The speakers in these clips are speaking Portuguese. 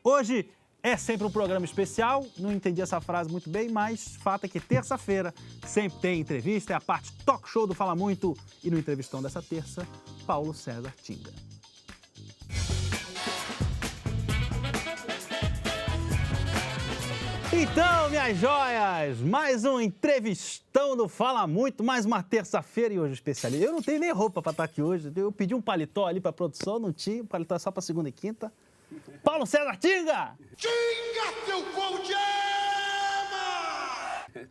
Hoje é sempre um programa especial, não entendi essa frase muito bem, mas fato é que terça-feira sempre tem entrevista, é a parte talk show do Fala Muito. E no entrevistão dessa terça, Paulo César Tinga. Então, minhas joias, mais um entrevistão do Fala Muito, mais uma terça-feira e hoje especialista. Eu não tenho nem roupa para estar aqui hoje, eu pedi um paletó ali para a produção, não tinha, o paletó é só para segunda e quinta. Paulo César Tinga! Tinga, teu pão de ama!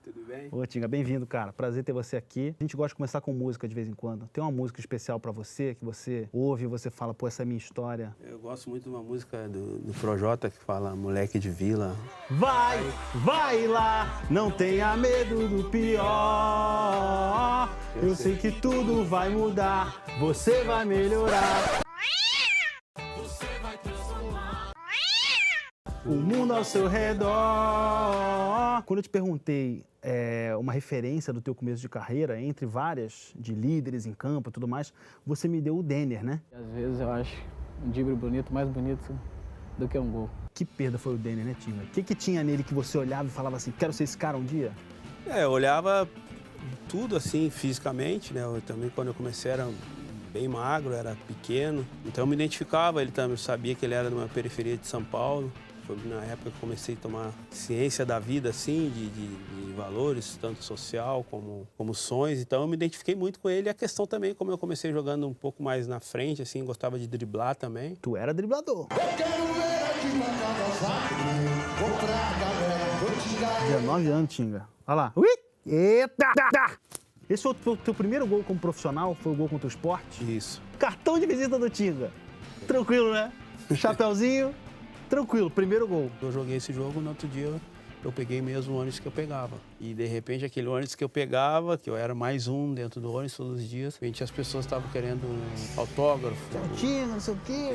Tudo bem? Ô, Tinga, bem-vindo, cara. Prazer ter você aqui. A gente gosta de começar com música de vez em quando. Tem uma música especial pra você, que você ouve e você fala, pô, essa é a minha história. Eu gosto muito de uma música do Projota que fala Moleque de Vila. Vai lá, não tenha medo do pior. Eu sei que tudo vai mudar, você vai melhorar. O mundo ao seu redor. Quando eu te perguntei uma referência do teu começo de carreira, entre várias, de líderes em campo e tudo mais, você me deu o Denner, né? Às vezes eu acho um drible bonito, mais bonito do que um gol. Que perda foi o Denner, né, Tinga? O que tinha nele que você olhava e falava assim, quero ser esse cara um dia? Eu olhava tudo assim, fisicamente, né? Eu também, quando eu comecei, era bem magro, era pequeno. Então eu me identificava, ele também sabia que ele era de uma periferia de São Paulo. Foi na época que eu comecei a tomar ciência da vida, assim, de valores, tanto social como sonhos. Então eu me identifiquei muito com ele. E a questão também, como eu comecei jogando um pouco mais na frente, assim, gostava de driblar também. Tu era driblador. Eu quero ver aqui pra Kawasaki, vou pra galera, vou te dar. 19 anos, Tinga. Olha lá. Ui! Eita! Esse foi o teu primeiro gol como profissional? Foi o gol contra o Sport? Isso. Cartão de visita do Tinga. Tranquilo, né? Chapeuzinho. Tranquilo, primeiro gol. Eu joguei esse jogo, no outro dia eu peguei mesmo o ônibus que eu pegava. E de repente aquele ônibus que eu pegava, que eu era mais um dentro do ônibus todos os dias, de repente as pessoas estavam querendo um autógrafo. Tinga, não sei o quê.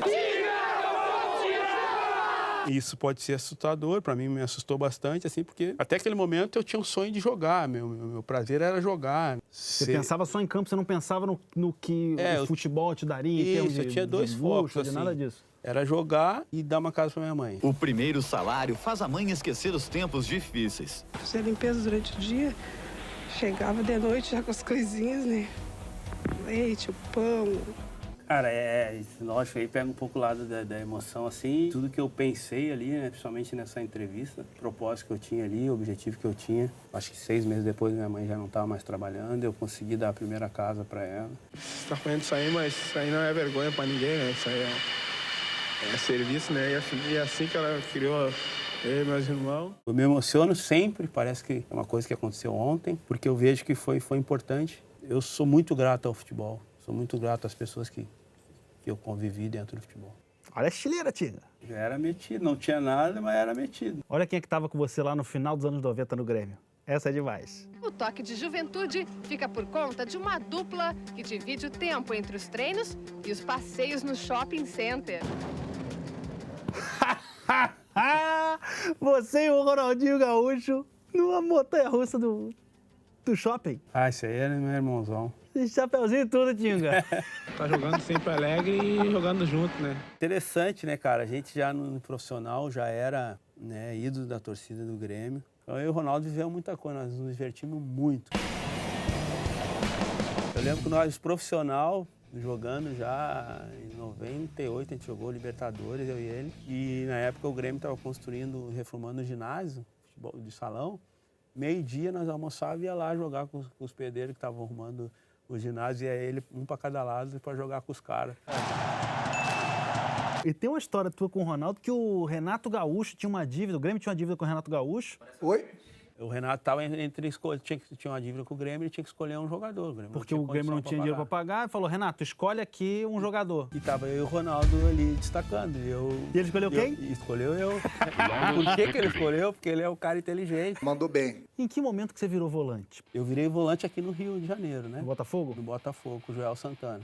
Isso pode ser assustador, para mim me assustou bastante, assim, porque até aquele momento eu tinha um sonho de jogar, meu prazer era jogar. Você pensava só em campo, você não pensava no que o futebol te daria, em termos eu tinha dois focos, de nada disso. Era jogar e dar uma casa para minha mãe. O primeiro salário faz a mãe esquecer os tempos difíceis. Fazia limpeza durante o dia, chegava de noite já com as coisinhas, né? Leite, o pão. Cara, lógico, aí pega um pouco o lado da emoção, assim. Tudo que eu pensei ali, né, principalmente nessa entrevista, o propósito que eu tinha ali, o objetivo que eu tinha. Acho que 6 meses depois minha mãe já não estava mais trabalhando, eu consegui dar a primeira casa para ela. Você tá falando isso aí, mas isso aí não é vergonha para ninguém, né? Isso aí é serviço, né? E assim que ela criou eu e meus irmãos. Eu me emociono sempre, parece que é uma coisa que aconteceu ontem, porque eu vejo que foi importante. Eu sou muito grato ao futebol, sou muito grato às pessoas que eu convivi dentro do futebol. Olha a estileira, Tinga. Já era metido, não tinha nada, mas era metido. Olha quem é que estava com você lá no final dos anos 90 no Grêmio. Essa é demais. O toque de juventude fica por conta de uma dupla que divide o tempo entre os treinos e os passeios no shopping center. Você e o Ronaldinho Gaúcho numa montanha-russa do shopping. Esse aí era meu irmãozão. Esse chapeuzinho e tudo, Tinga. Tá jogando sempre alegre e jogando junto, né? Interessante, né, cara? A gente já no profissional já era, né, ídolo da torcida do Grêmio. Então eu e o Ronaldo vivemos muita coisa, nós nos divertimos muito. Eu lembro que nós, profissional, jogando já em 98, a gente jogou Libertadores, eu e ele. E na época o Grêmio estava construindo, reformando o ginásio de salão. Meio-dia nós almoçávamos e ia lá jogar com os pedreiros que estavam arrumando o ginásio. E aí ele, um para cada lado, para jogar com os caras. E tem uma história tua com o Ronaldo que o Renato Gaúcho tinha uma dívida, o Grêmio tinha uma dívida com o Renato Gaúcho. Oi? O Renato estava tinha uma dívida com o Grêmio, ele tinha que escolher um jogador. Porque o Grêmio não tinha dinheiro para pagar e falou, Renato, escolhe aqui um jogador. E tava eu e o Ronaldo ali destacando. E ele escolheu quem? Escolheu eu. Por que ele escolheu? Porque ele é um cara inteligente. Mandou bem. Em que momento que você virou volante? Eu virei volante aqui no Rio de Janeiro, né? No Botafogo? No Botafogo, com o Joel Santana.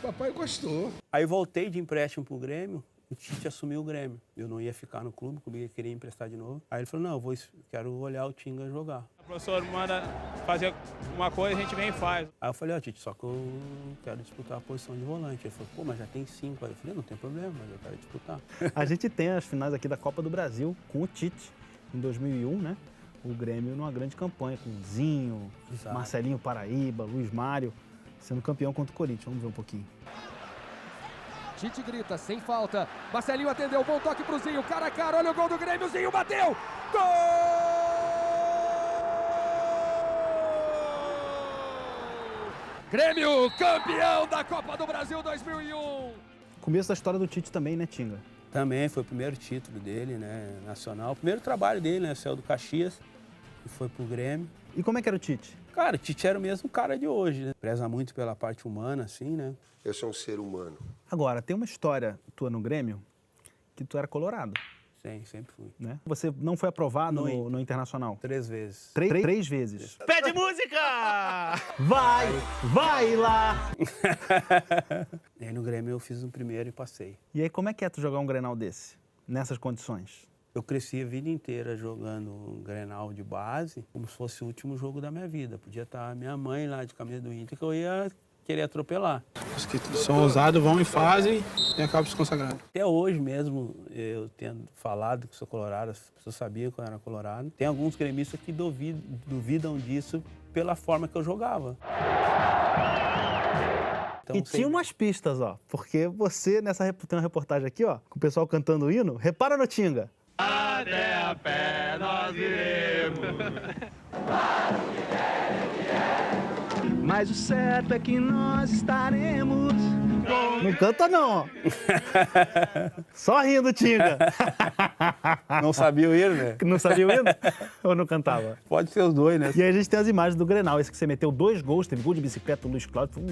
Papai gostou. Aí voltei de empréstimo pro Grêmio. O Tite assumiu o Grêmio. Eu não ia ficar no clube, o clube queria emprestar de novo. Aí ele falou, não, quero olhar o Tinga jogar. professor manda fazer uma coisa, a gente vem e faz. Aí eu falei, ó, Tite, só que eu quero disputar a posição de volante. Ele falou, pô, mas já tem 5. Aí eu falei, não tem problema, mas eu quero disputar. A gente tem as finais aqui da Copa do Brasil com o Tite, em 2001, né? O Grêmio numa grande campanha, com Zinho, Exato. Marcelinho Paraíba, Luiz Mário, sendo campeão contra o Corinthians. Vamos ver um pouquinho. Tite grita, sem falta. Marcelinho atendeu, bom toque pro Zinho, cara a cara, olha o gol do Grêmio, Zinho bateu! Gol! Grêmio, campeão da Copa do Brasil 2001! Começo da história do Tite também, né, Tinga? Também foi o primeiro título dele, né, nacional. O primeiro trabalho dele, né, saiu do Caxias e foi pro Grêmio. E como é que era o Tite? Cara, o Tite era o mesmo cara de hoje, né? Preza muito pela parte humana, assim, né? Eu sou um ser humano. Agora, tem uma história tua no Grêmio que tu era colorado, Sim, sempre fui. né? Você não foi aprovado no Internacional? 3 vezes. Três vezes. Pede música! Vai lá! E aí no Grêmio eu fiz o primeiro e passei. E aí, como é que é tu jogar um Grenal desse, nessas condições? Eu cresci a vida inteira jogando um Grenal de base, como se fosse o último jogo da minha vida. Podia estar minha mãe lá de camisa do Inter, que eu ia querer atropelar. Os que são ousados vão e fazem e acabam se consagrando. Até hoje mesmo, eu tendo falado que sou colorado, as pessoas sabiam que eu era colorado. Tem alguns gremistas que duvidam disso pela forma que eu jogava. Então, E tinha umas pistas, ó, porque você, tem uma reportagem aqui, ó, com o pessoal cantando o hino, repara no Tinga. Até a pé nós iremos. Mas o certo é que nós estaremos. Não canta não, ó. Só rindo, Tinga. Não sabia o hino, né? Não sabia o hino? Ou não cantava? Pode ser os dois, né? E aí a gente tem as imagens do Grenal, esse que você meteu 2 gols, teve gol de bicicleta do Luiz Cláudio, foi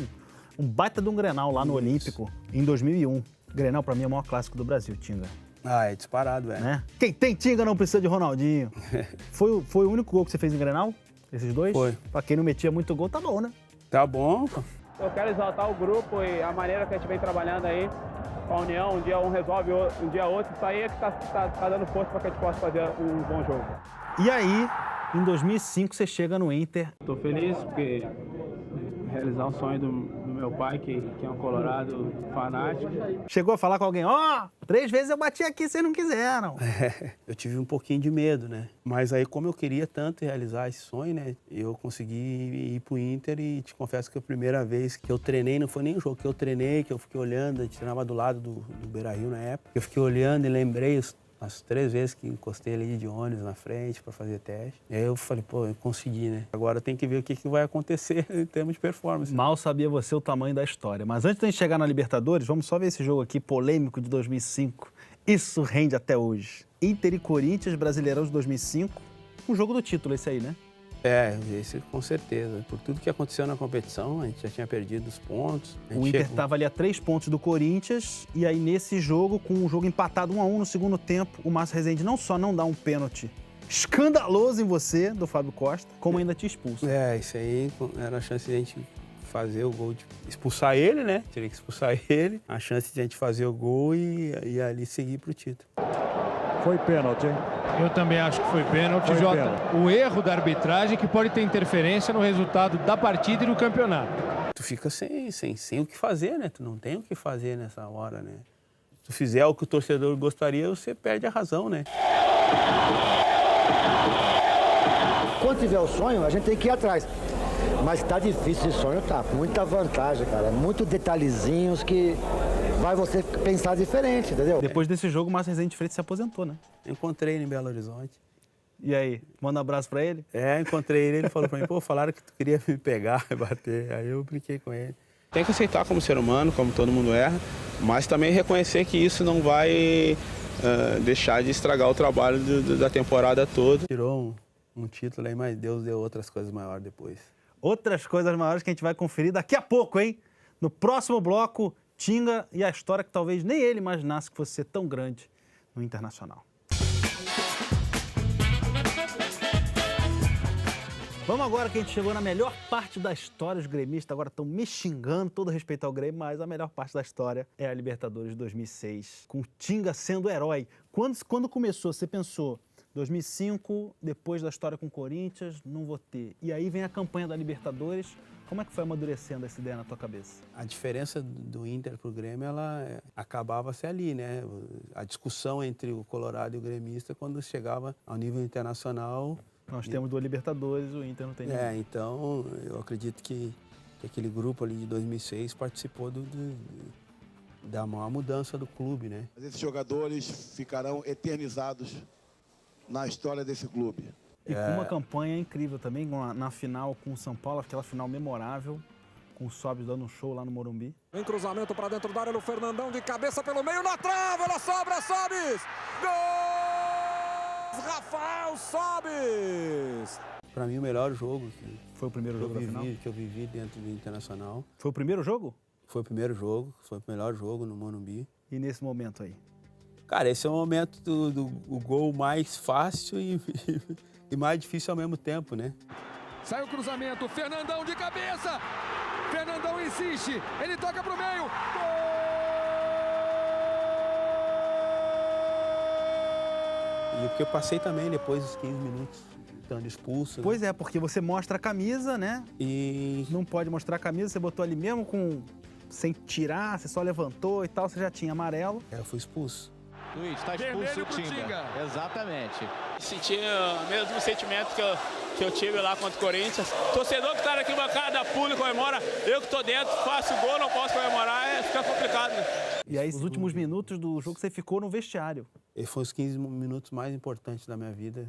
um baita de um Grenal lá no Olímpico, em 2001. Grenal, pra mim, é o maior clássico do Brasil, Tinga. Ah, é disparado, velho. Né? Quem tem Tinga não precisa de Ronaldinho. Foi o único gol que você fez em Grenal? Esses 2? Foi. Pra quem não metia muito gol, tá bom, né? Tá bom. Eu quero exaltar o grupo e a maneira que a gente vem trabalhando aí, com a união, um dia um resolve, um dia outro. Isso aí é que tá dando força para que a gente possa fazer um bom jogo. E aí, em 2005, você chega no Inter. Tô feliz porque realizar o sonho do meu pai, que é um colorado fanático. Chegou a falar com alguém, ó, 3 vezes eu bati aqui, vocês não quiseram. Eu tive um pouquinho de medo, né? Mas aí, como eu queria tanto realizar esse sonho, né? Eu consegui ir pro Inter e te confesso que a primeira vez que eu treinei, não foi nem um jogo que eu treinei, que eu fiquei olhando, a gente treinava do lado do Beira-Rio na época. Eu fiquei olhando e lembrei as 3 vezes que encostei ali de ônibus na frente para fazer teste. E aí eu falei, pô, eu consegui, né? Agora tem que ver o que vai acontecer em termos de performance. Mal sabia você o tamanho da história. Mas antes de a gente chegar na Libertadores, vamos só ver esse jogo aqui polêmico de 2005. Isso rende até hoje. Inter e Corinthians, Brasileirão de 2005. Um jogo do título esse aí, né? É, esse com certeza. Por tudo que aconteceu na competição, a gente já tinha perdido os pontos. O Inter estava ali a 3 pontos do Corinthians, e aí nesse jogo, com o jogo empatado 1-1 no segundo tempo, o Márcio Rezende não só não dá um pênalti escandaloso em você, do Fábio Costa, como ainda te expulsa. É, isso aí era a chance de a gente fazer o gol, de expulsar ele, né? Teria que expulsar ele, a chance de a gente fazer o gol e ali seguir pro título. Foi pênalti, hein? Eu também acho que foi pênalti, Jota. O erro da arbitragem que pode ter interferência no resultado da partida e do campeonato. Tu fica sem o que fazer, né? Tu não tem o que fazer nessa hora, né? Se tu fizer o que o torcedor gostaria, você perde a razão, né? Quando tiver o sonho, a gente tem que ir atrás. Mas tá difícil esse sonho, tá? Muita vantagem, cara. Muito detalhezinhos que vai você pensar diferente, entendeu? Depois desse jogo, o Márcio Rezende Freitas se aposentou, né? Encontrei ele em Belo Horizonte. E aí, manda um abraço pra ele? É, encontrei ele falou pra mim, pô, falaram que tu queria me pegar e bater. Aí eu brinquei com ele. Tem que aceitar como ser humano, como todo mundo erra, mas também reconhecer que isso não vai deixar de estragar o trabalho da temporada toda. Tirou um título aí, mas Deus deu outras coisas maiores depois. Outras coisas maiores que a gente vai conferir daqui a pouco, hein? No próximo bloco, Tinga e a história que talvez nem ele imaginasse que fosse ser tão grande no Internacional. Vamos agora que a gente chegou na melhor parte da história. Os gremistas agora estão me xingando, todo respeito ao Grêmio, mas a melhor parte da história é a Libertadores de 2006, com o Tinga sendo herói. Quando começou, você pensou, 2005, depois da história com o Corinthians, não vou ter. E aí vem a campanha da Libertadores. Como é que foi amadurecendo essa ideia na tua cabeça? A diferença do Inter pro Grêmio, ela acabava-se ali, né? A discussão entre o Colorado e o gremista, quando chegava ao nível internacional... Nós temos duas Libertadores, o Inter não tem ninguém. Então eu acredito que aquele grupo ali de 2006 participou da maior mudança do clube, né? Esses jogadores ficarão eternizados na história desse clube. E com uma campanha incrível também, na final com o São Paulo, aquela final memorável, com o Sobis dando um show lá no Morumbi. Em cruzamento para dentro da área do Fernandão, de cabeça pelo meio, na trave, ela sobra, Sobis! Gol! Rafael Sobis! Para mim, o melhor jogo foi o primeiro jogo da final? Que eu vivi dentro do Internacional. Foi o primeiro jogo? Foi o primeiro jogo, foi o melhor jogo no Morumbi. E nesse momento aí? Cara, esse é o momento do gol mais fácil e mais difícil ao mesmo tempo, né? Sai o cruzamento, Fernandão de cabeça! Fernandão insiste, ele toca pro meio! Gol! E o que eu passei também depois dos 15 minutos, estando expulso. Pois é, porque você mostra a camisa, né? E... Não pode mostrar a camisa, você botou ali mesmo sem tirar, você só levantou e tal, você já tinha amarelo. Eu fui expulso. Luiz, está expulso o Tinga. Exatamente. Senti o mesmo sentimento que eu tive lá contra o Corinthians. Torcedor que está na arquibancada pula e comemora. Eu que estou dentro, faço o gol, não posso comemorar, fica complicado. E aí, os últimos minutos do jogo, você ficou no vestiário. E foi os 15 minutos mais importantes da minha vida,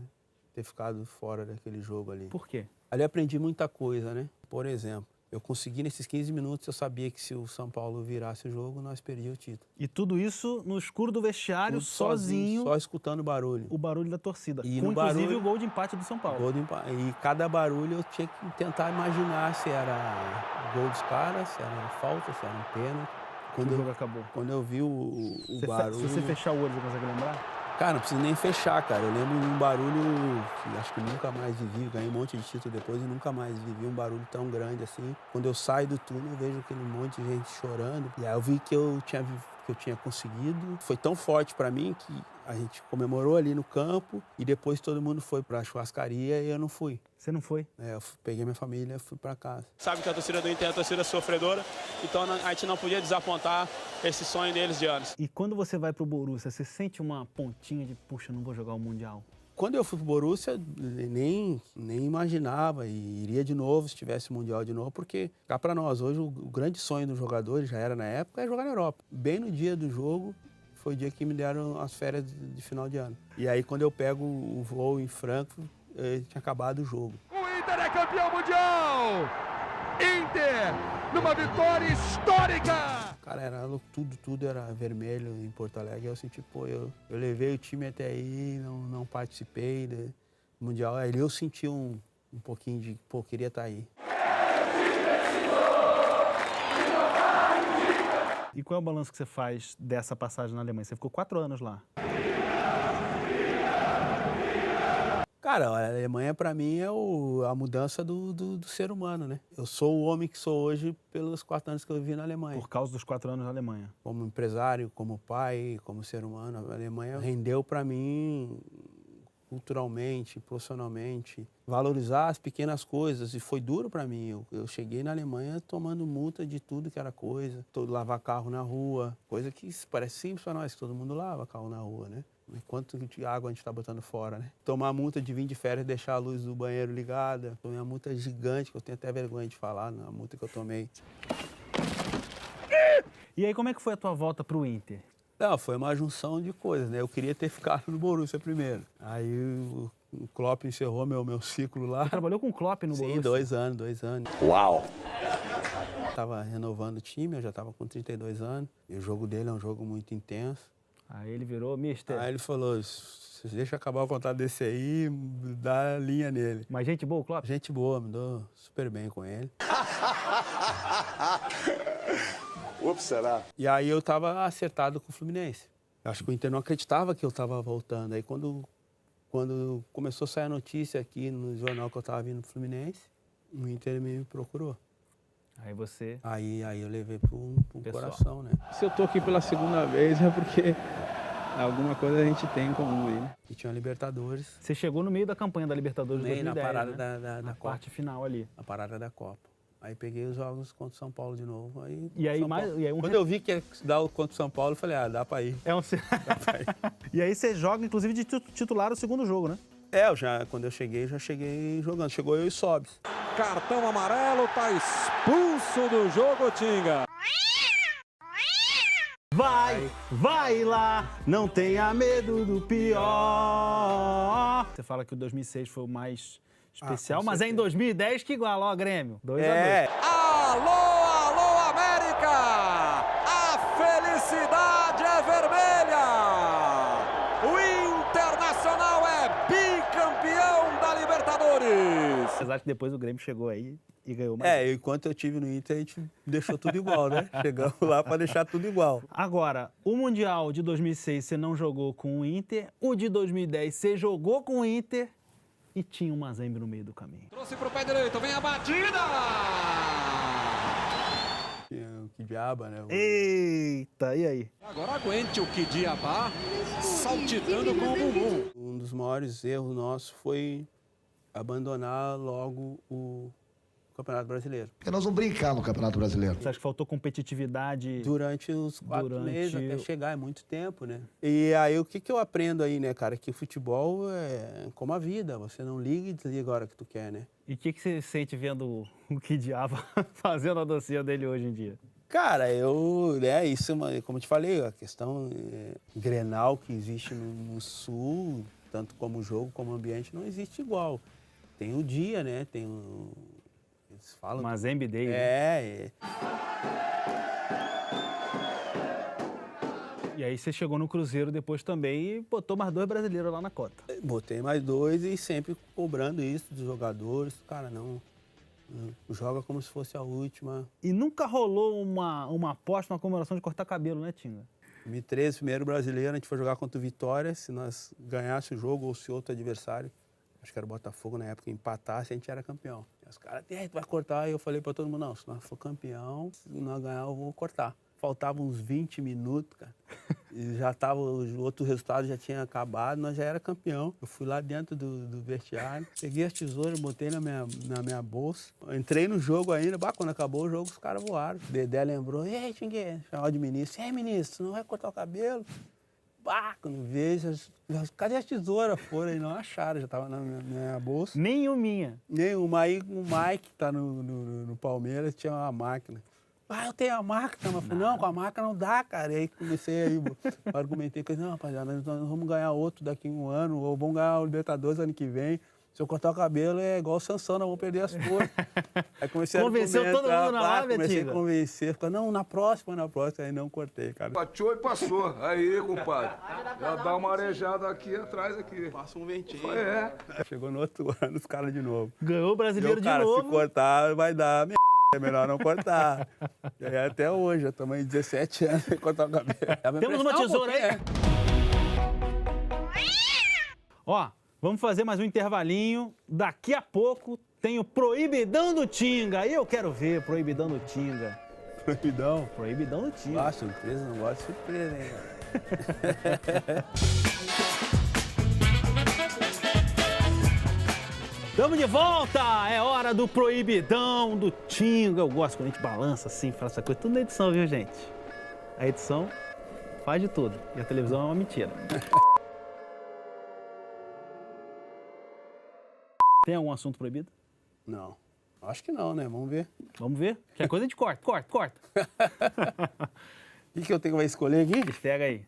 ter ficado fora daquele jogo ali. Por quê? Ali eu aprendi muita coisa, né? Por exemplo, eu consegui nesses 15 minutos, eu sabia que se o São Paulo virasse o jogo, nós perdíamos o título. E tudo isso no escuro do vestiário, sozinho. Só escutando o barulho. O barulho da torcida. E com, inclusive, o gol de empate do São Paulo. E cada barulho eu tinha que tentar imaginar se era gol dos caras, se era falta, se era um pênalti. Quando o jogo acabou. Quando eu vi o barulho... Se você fechar o olho, você consegue lembrar? Cara, não preciso nem fechar, cara. Eu lembro de um barulho que acho que nunca mais vivi. Ganhei um monte de título depois e nunca mais vivi um barulho tão grande assim. Quando eu saio do túnel, eu vejo aquele monte de gente chorando. E aí eu vi que eu tinha conseguido. Foi tão forte pra mim que a gente comemorou ali no campo e depois todo mundo foi pra churrascaria e eu não fui. Você não foi? Eu peguei minha família e fui pra casa. Sabe que a torcida do Inter é a torcida sofredora, então a gente não podia desapontar esse sonho deles de anos. E quando você vai pro Borussia, você sente uma pontinha de, puxa, não vou jogar o Mundial? Quando eu fui pro Borussia, nem imaginava e iria de novo se tivesse Mundial de novo, porque cá pra nós, hoje o grande sonho dos jogadores, já era na época, é jogar na Europa. Bem no dia do jogo, foi o dia que me deram as férias de final de ano. E aí quando eu pego o voo em Frankfurt, tinha acabado o jogo. O Inter é campeão mundial! Inter, numa vitória histórica! Cara, era tudo era vermelho em Porto Alegre. Eu senti, eu levei o time até aí, não participei do Mundial. Aí eu senti um pouquinho de, queria estar aí. E qual é o balanço que você faz dessa passagem na Alemanha? Você ficou 4 anos lá. Cara, a Alemanha pra mim é a mudança do ser humano, né? Eu sou o homem que sou hoje pelos 4 anos que eu vivi na Alemanha. Por causa dos 4 anos na Alemanha. Como empresário, como pai, como ser humano, a Alemanha rendeu pra mim culturalmente, profissionalmente, valorizar as pequenas coisas e foi duro pra mim. Eu cheguei na Alemanha tomando multa de tudo que era coisa, lavar carro na rua, coisa que parece simples pra nós, que todo mundo lava carro na rua, né? Quanto de água a gente está botando fora, né? Tomar multa de vir de férias e deixar a luz do banheiro ligada. Tomei uma multa gigante, que eu tenho até vergonha de falar, a multa que eu tomei. E aí, como é que foi a tua volta pro Inter? Não, foi uma junção de coisas, né? Eu queria ter ficado no Borussia primeiro. Aí o Klopp encerrou meu ciclo lá. Você trabalhou com o Klopp no Borussia? Sim, 2 anos. Uau! Tava renovando o time, eu já tava com 32 anos. E o jogo dele é um jogo muito intenso. Aí ele virou mister. Aí ele falou, deixa eu acabar o contrato desse aí, dá linha nele. Mas gente boa, Klopp? Gente boa, me dou super bem com ele. Ups, será? E aí eu tava acertado com o Fluminense. Acho que o Inter não acreditava que eu tava voltando. Aí quando começou a sair a notícia aqui no jornal que eu tava vindo pro Fluminense, o Inter me procurou. Aí você... Aí eu levei pro coração, né? Se eu tô aqui pela segunda vez é porque alguma coisa a gente tem em comum aí, né? E tinha a Libertadores. Você chegou no meio da campanha da Libertadores de 2010, na parada né? da Copa. Parte final ali. A parada da Copa. Aí peguei os jogos contra o São Paulo de novo. Quando eu vi que ia dar o contra o São Paulo, eu falei, dá pra ir. Dá pra ir. E aí você joga, inclusive, de titular o segundo jogo, né? Quando eu cheguei, já cheguei jogando. Chegou eu e Sobis. Cartão amarelo, tá expulso do jogo, Tinga. Vai lá, não tenha medo do pior. Você fala que o 2006 foi o mais especial, mas é em 2010 que iguala, ó, Grêmio. 2-2. Alô, América! A felicidade é vermelha! O Internacional é bicampeão da Libertadores! Apesar que depois o Grêmio chegou aí e ganhou mais. Enquanto eu tive no Inter, a gente deixou tudo igual, né? Chegamos lá para deixar tudo igual. Agora, o Mundial de 2006 você não jogou com o Inter, o de 2010 você jogou com o Inter e tinha o Mazembe no meio do caminho. Trouxe pro pé direito, vem a batida! Que diaba, né? Eita, e aí? Agora aguente o que diabá saltitando com o bumbum. Um dos maiores erros nossos foi abandonar logo o Campeonato Brasileiro. Porque nós vamos brincar no Campeonato Brasileiro. Você acha que faltou competitividade? Durante os 4 meses até chegar, é muito tempo, né? E aí o que eu aprendo aí, né, cara? Que o futebol é como a vida, você não liga e desliga a hora que tu quer, né? E o que você sente vendo o que diabo fazendo a dancinha dele hoje em dia? Cara, isso, como eu te falei, a questão Grenal que existe no Sul, tanto como jogo, como ambiente, não existe igual. Tem o dia, né? Tem o... Eles falam... Mazembe Day, né? E aí você chegou no Cruzeiro depois também e botou mais 2 brasileiros lá na cota. Botei mais 2 e sempre cobrando isso dos jogadores. Cara, não joga como se fosse a última. E nunca rolou uma aposta, uma comemoração de cortar cabelo, né, Tinga? 2013, primeiro brasileiro, a gente foi jogar contra o Vitória. Se nós ganhássemos o jogo ou se outro adversário, acho que era o Botafogo na época, empatasse, a gente era campeão. E os caras, tu vai cortar? E eu falei pra todo mundo, não, se nós for campeão, se nós ganhar, eu vou cortar. Faltavam uns 20 minutos, cara. E já tava, o outro resultado já tinha acabado, nós já era campeão. Eu fui lá dentro do vestiário, peguei as tesouras, botei na minha bolsa. Entrei no jogo ainda, quando acabou o jogo, os caras voaram. O Dedé lembrou, ei, Tinguê, chamava de ministro. Ei, ministro, não vai cortar o cabelo? Quando vejo, cadê as tesouras? Foram e não acharam, já tava na minha bolsa. Nenhuminha. Nenhuma. Aí o Mike, que tá no Palmeiras, tinha uma máquina. Eu tenho a máquina. Mas falei, não, com a máquina não dá, cara. E aí comecei aí, argumentei com ele, não, rapaziada, nós vamos ganhar outro daqui a um ano, ou vamos ganhar o Libertadores ano que vem. Se eu cortar o cabelo, é igual o Sansão, nós vamos perder as forças. Aí comecei Convenceu todo mundo na live, comecei a convencer. Ficou, não, na próxima. Aí não cortei, cara. Bateou e passou. Aí, compadre. Já dá uma arejada aqui atrás, aqui. Passa um ventinho. Chegou no outro ano, os caras de novo. Ganhou o brasileiro de novo. Se cortar, vai dar merda. É melhor não cortar. E aí, até hoje, eu também 17 anos sem cortar o cabelo. Temos uma tesoura aí. Ó, vamos fazer mais um intervalinho. Daqui a pouco tem o Proibidão do Tinga. Aí eu quero ver Proibidão do Tinga. Proibidão? Proibidão do Tinga. Surpresa, não gosto de surpresa, hein, cara. Estamos de volta! É hora do Proibidão do Tinga. Eu gosto quando a gente balança assim, fala essa coisa. Tudo na edição, viu, gente? A edição faz de tudo. E a televisão é uma mentira. Tem algum assunto proibido? Não. Acho que não, né? Vamos ver. Vamos ver? Qualquer coisa a gente corta. O que eu tenho que escolher aqui? Pega aí.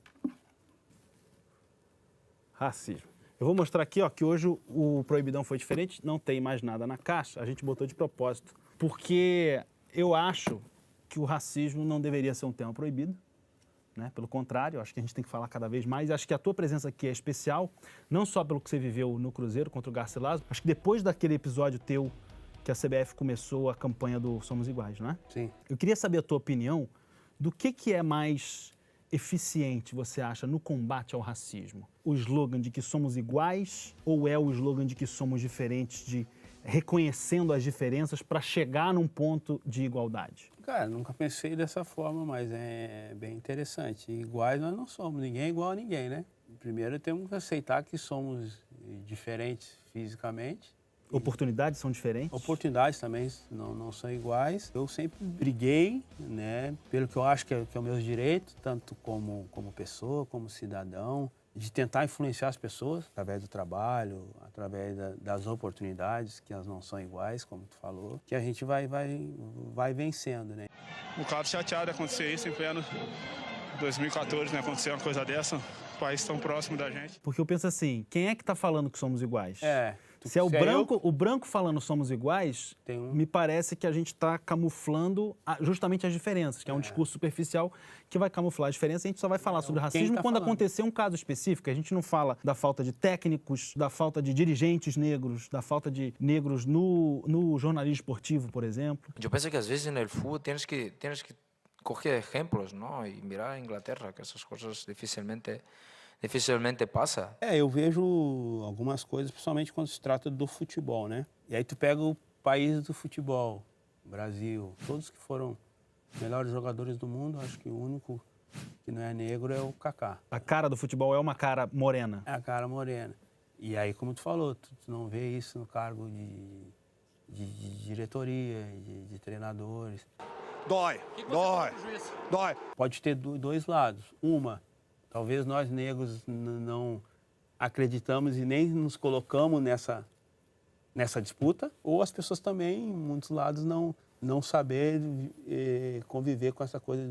Racismo. Eu vou mostrar aqui, ó, que hoje o Proibidão foi diferente, não tem mais nada na caixa, a gente botou de propósito, porque eu acho que o racismo não deveria ser um tema proibido, né? Pelo contrário, eu acho que a gente tem que falar cada vez mais, acho que a tua presença aqui é especial, não só pelo que você viveu no Cruzeiro contra o Garcilaso, acho que depois daquele episódio teu, que a CBF começou a campanha do Somos Iguais, não é? Sim. Eu queria saber a tua opinião do que é mais eficiente, você acha, no combate ao racismo? O slogan de que somos iguais ou é o slogan de que somos diferentes, de reconhecendo as diferenças para chegar num ponto de igualdade? Cara, nunca pensei dessa forma, mas é bem interessante. Iguais nós não somos, ninguém é igual a ninguém, né? Primeiro temos que aceitar que somos diferentes fisicamente. Oportunidades são diferentes? Oportunidades também não são iguais. Eu sempre briguei, né, pelo que eu acho que é o meu direito, tanto como pessoa, como cidadão, de tentar influenciar as pessoas através do trabalho, através das oportunidades, que elas não são iguais, como tu falou, que a gente vai vencendo, né? Um bocado chateado de acontecer isso em pleno 2014, né, acontecer uma coisa dessa, um país tão próximo da gente. Porque eu penso assim, quem é que tá falando que somos iguais? Se é o branco falando somos iguais, me parece que a gente está camuflando justamente as diferenças, que é um discurso superficial que vai camuflar a diferença. A gente só vai falar sobre racismo quando acontecer um caso específico. A gente não fala da falta de técnicos, da falta de dirigentes negros, da falta de negros no jornalismo esportivo, por exemplo. Eu penso que às vezes no futebol tens que coger exemplos, não? E mirar a Inglaterra, que essas coisas dificilmente passa. Eu vejo algumas coisas, principalmente quando se trata do futebol, né? E aí tu pega o país do futebol, Brasil, todos que foram os melhores jogadores do mundo, acho que o único que não é negro é o Kaká. A cara do futebol é uma cara morena. É a cara morena. E aí, como tu falou, tu não vê isso no cargo de diretoria, de treinadores. Dói. Pode ter dois lados. Talvez nós negros não acreditamos e nem nos colocamos nessa disputa, ou as pessoas também, em muitos lados, não saber conviver com essa coisa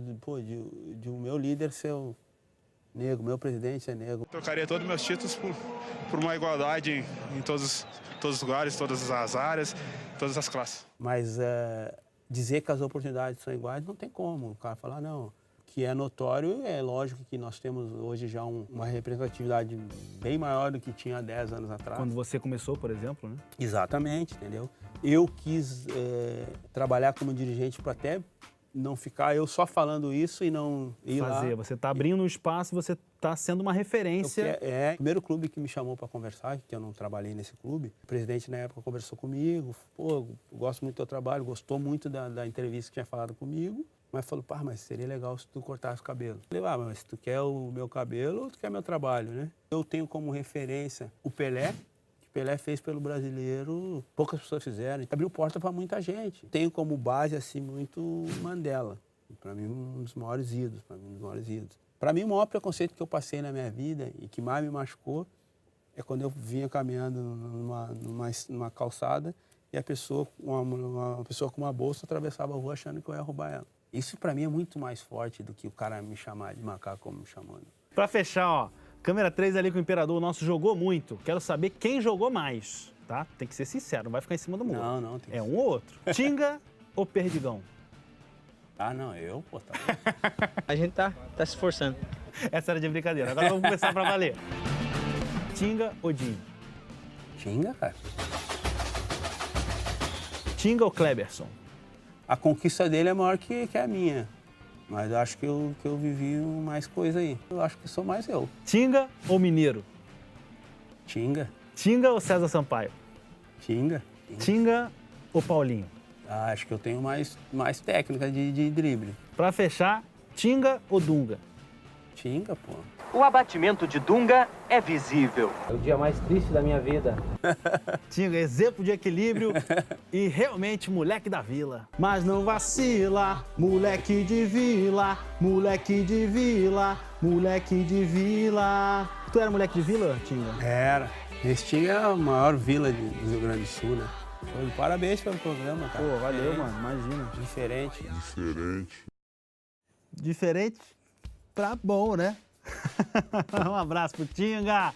de o meu líder ser o negro, meu presidente ser negro. Trocaria todos os meus títulos por uma igualdade em todos os lugares, todas as áreas, todas as classes. Mas dizer que as oportunidades são iguais não tem como. O cara falar, não. Que é notório, é lógico que nós temos hoje já uma representatividade bem maior do que tinha 10 anos atrás. Quando você começou, por exemplo, né? Exatamente, entendeu? Eu quis trabalhar como dirigente para até não ficar eu só falando isso e não ir fazer. Você está abrindo um espaço, você está sendo uma referência. O primeiro clube que me chamou para conversar, que eu não trabalhei nesse clube, o presidente na época conversou comigo, eu gosto muito do teu trabalho, gostou muito da entrevista que tinha falado comigo. Mas falou, mas seria legal se tu cortasse o cabelo. Eu falei, mas tu quer o meu cabelo ou tu quer meu trabalho, né? Eu tenho como referência o Pelé, que o Pelé fez pelo brasileiro, poucas pessoas fizeram, abriu porta para muita gente. Tenho como base, assim, muito Mandela. Para mim, um dos maiores ídolos, Para mim, o maior preconceito que eu passei na minha vida e que mais me machucou é quando eu vinha caminhando numa calçada e a pessoa, uma pessoa com uma bolsa atravessava a rua achando que eu ia roubar ela. Isso para mim é muito mais forte do que o cara me chamar de macaco como me chamando. Para fechar, ó, câmera 3 ali com o Imperador, o nosso jogou muito. Quero saber quem jogou mais, tá? Tem que ser sincero, não vai ficar em cima do muro. Não. É um ou outro. Tinga ou Perdigão? Não, eu, pô, tá. A gente tá se esforçando. Essa era de brincadeira, agora vamos começar pra valer. Tinga ou Dinho? Tinga, cara. Tinga ou Kleberson? A conquista dele é maior que a minha. Mas eu acho que eu vivi mais coisa aí. Eu acho que sou mais eu. Tinga ou Mineiro? Tinga. Tinga ou César Sampaio? Tinga. Tinga ou Paulinho? Acho que eu tenho mais técnica de drible. Pra fechar, Tinga ou Dunga? Tinga, pô. O abatimento de Dunga é visível. É o dia mais triste da minha vida. Tinga, exemplo de equilíbrio e realmente moleque da vila. Mas não vacila, moleque de vila, moleque de vila, moleque de vila. Tu era moleque de vila, Tinga? Era. Restinga é a maior vila do Rio Grande do Sul, né? Parabéns pelo programa, cara. Pô, valeu, mano, imagina. Diferente pra bom, né? Um abraço pro Tinga.